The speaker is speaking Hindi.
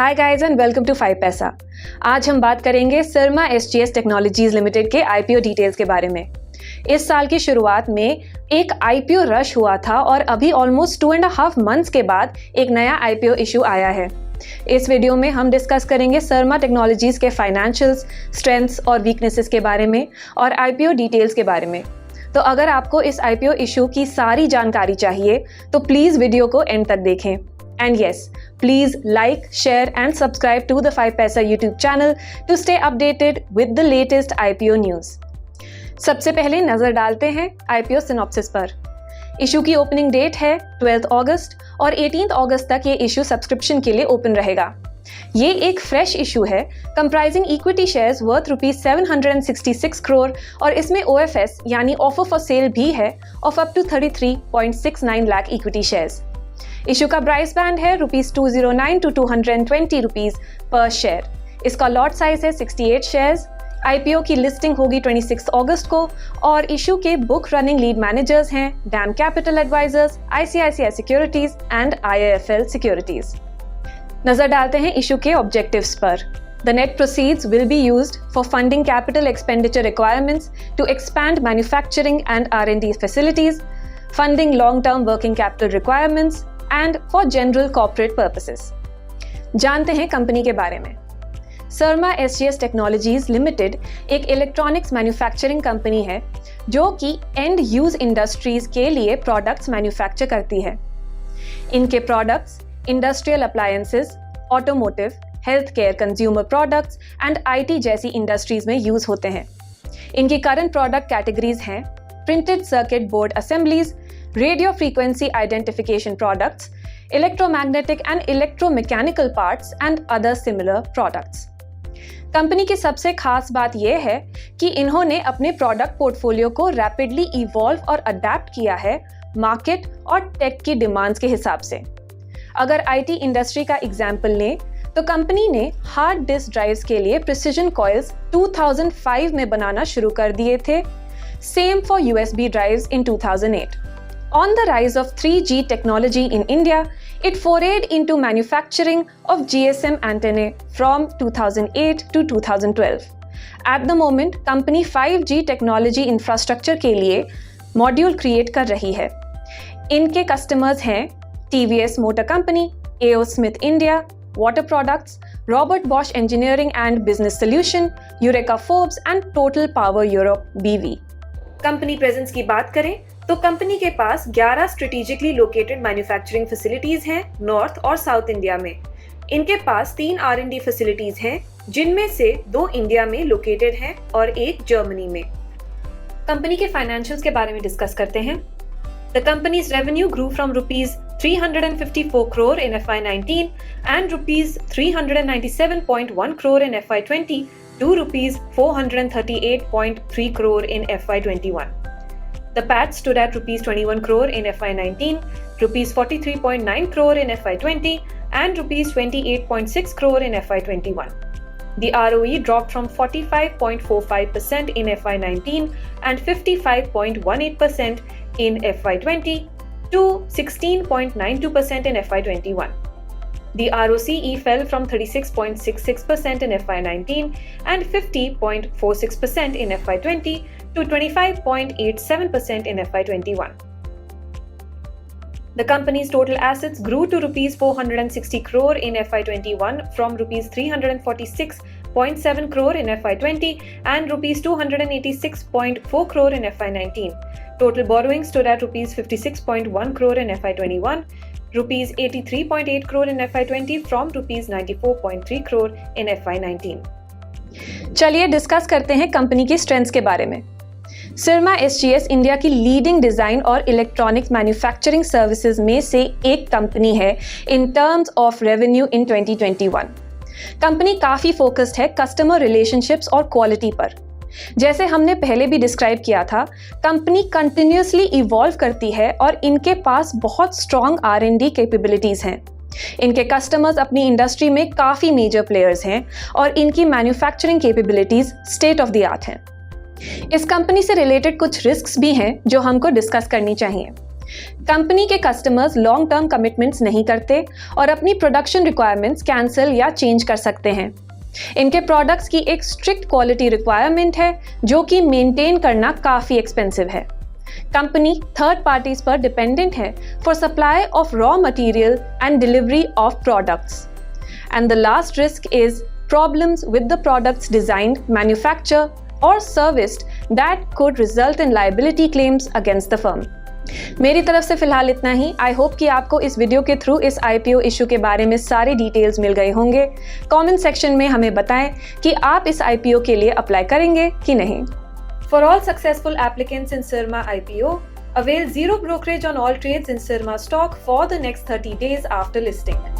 Hi guys and welcome to 5 Paisa. आज हम बात करेंगे सरमा SGS टेक्नोलॉजीज लिमिटेड के IPO डिटेल्स के बारे में। इस साल की शुरुआत में एक IPO रश हुआ था और अभी ऑलमोस्ट 2.5 मंथ्स के बाद एक नया IPO इशू आया है। इस वीडियो में हम डिस्कस करेंगे सरमा टेक्नोलॉजीज के फाइनेंशियल्स, स्ट्रेंथ्स और वीकनेसेस के बारे में और IPO डिटेल्स के बारे में। तो अगर आपको इस IPO इशू की सारी जानकारी चाहिए तो प्लीज़ वीडियो को एंड तक देखें। And yes, please like, share and subscribe to the 5 Paisa YouTube channel to stay updated with the latest IPO news. सबसे पहले नज़र डालते हैं IPO सिनॉप्सिस पर। इशू की ओपनिंग डेट है 12 अगस्त और 18 अगस्त तक ये इशू सब्सक्रिप्शन के लिए ओपन रहेगा। ये एक फ्रेश इशू है comprising equity shares worth ₹766 crore और इसमें OFS यानी ऑफर फॉर सेल भी है of up to 33.69 lakh equity shares. Issue का प्राइस बैंड है ₹209 to ₹220 पर शेयर। इसका लॉट साइज है 68 शेयर्स। IPO की लिस्टिंग होगी 26 अगस्त को और इशू के बुक रनिंग लीड मैनेजर्स हैं Dam capital advisors, ICICI securities and IIFL securities. नजर डालते हैं इशू के ऑब्जेक्टिव्स पर। The net proceeds will be used for funding capital expenditure requirements to expand manufacturing and R&D facilities, funding long-term working capital requirements and for general corporate purposes. जानते हैं कंपनी के बारे में। सरमा SGS टेक्नोलॉजीज लिमिटेड एक इलेक्ट्रॉनिक्स मैन्युफैक्चरिंग कंपनी है जो कि एंड यूज इंडस्ट्रीज के लिए प्रोडक्ट्स मैन्युफैक्चर करती है। इनके products industrial appliances, automotive, health care, consumer products and IT जैसी इंडस्ट्रीज में यूज होते हैं। इनकी करंट प्रोडक्ट कैटेगरीज हैं printed circuit board assemblies, radio frequency identification products, electromagnetic and electromechanical parts and other similar products. Company की सबसे खास बात यह है कि इन्होंने अपने प्रोडक्ट पोर्टफोलियो को रैपिडली इवॉल्व और अडेप्ट किया है मार्केट और टेक की डिमांड्स के हिसाब से। अगर IT इंडस्ट्री का एग्जाम्पल लें तो कंपनी ने हार्ड डिस्क ड्राइव्स के लिए प्रिसिजन कॉइल्स 2005 में बनाना शुरू कर दिए थे। Same for USB drives in 2008. On the rise of 3G technology in India, it forayed into manufacturing of GSM antennae from 2008 to 2012. At the moment, company 5G technology infrastructure के लिए मॉड्यूल क्रिएट कर रही है। इनके कस्टमर्स हैं TVS Motor Company, AO Smith India, Water Products, Robert Bosch Engineering and Business Solution, Eureka Forbes and Total Power Europe BV। Company presence की बात करें तो कंपनी के पास 11 स्ट्रेटेजिकली लोकेटेड मैन्युफैक्चरिंग फैसिलिटीज हैं नॉर्थ और साउथ इंडिया में। इनके पास 3 R&D फैसिलिटीज हैं जिनमें से 2 इंडिया में लोकेटेड हैं और एक जर्मनी में। कंपनी के फाइनेंशियल्स के बारे में डिस्कस करते हैं। The companies revenue grew from ₹354 crore in FY19 and ₹397.1 crore in FY20 to ₹438.3 crore in FY21. The PAT stood at ₹21 crore in FY19, ₹43.9 crore in FY20 and ₹28.6 crore in FY21. The ROE dropped from 45.45% in FY19 and 55.18% in FY20 to 16.92% in FY21. The ROCE fell from 36.66% in FY19 and 50.46% in FY20 to 25.87% in FY21. The company's total assets grew to ₹460 crore in FY21 from ₹346.7 crore in FY20 and ₹286.4 crore in FY19. Total borrowings stood at ₹56.1 crore in FY21, ₹83.8 crore in FY20 from ₹94.3 crore in FY19. चलिए डिस्कस करते हैं कंपनी की स्ट्रेंथ्स के बारे में। सरमा SGS इंडिया की लीडिंग डिजाइन और इलेक्ट्रॉनिक्स मैन्युफैक्चरिंग सर्विसेज में से एक कंपनी है in terms of revenue in 2021। Company काफी फोकस्ड है कस्टमर रिलेशनशिप्स और क्वालिटी पर। जैसे हमने पहले भी डिस्क्राइब किया था, कंपनी कंटिन्यूअसली इवॉल्व करती है और इनके पास बहुत स्ट्रॉन्ग R&D कैपेबिलिटीज हैं। इनके कस्टमर्स अपनी इंडस्ट्री में काफ़ी मेजर प्लेयर्स हैं और इनकी manufacturing capabilities state of the art हैं। इस कंपनी से रिलेटेड कुछ रिस्क्स भी हैं जो हमको डिस्कस करनी चाहिए। कंपनी के कस्टमर्स लॉन्ग टर्म कमिटमेंट्स नहीं करते और अपनी प्रोडक्शन रिक्वायरमेंट्स कैंसिल या चेंज कर सकते हैं। इनके प्रोडक्ट्स की एक स्ट्रिक्ट क्वालिटी रिक्वायरमेंट है जो कि मेंटेन करना काफ़ी एक्सपेंसिव है। कंपनी थर्ड पार्टीज पर डिपेंडेंट है for supply of raw material and delivery of products. And the last risk is problems with the products designed, manufactured or serviced that could result in liability claims against the firm. मेरी तरफ से फिलहाल इतना ही। आई होप कि आपको इस वीडियो के थ्रू इस IPO इशू के बारे में सारे डिटेल्स मिल गए होंगे। कमेंट सेक्शन में हमें बताएं कि आप इस IPO के लिए अप्लाई करेंगे कि नहीं। For all successful applicants in Syrma IPO, avail zero brokerage on all trades in Syrma stock for the next 30 days after listing.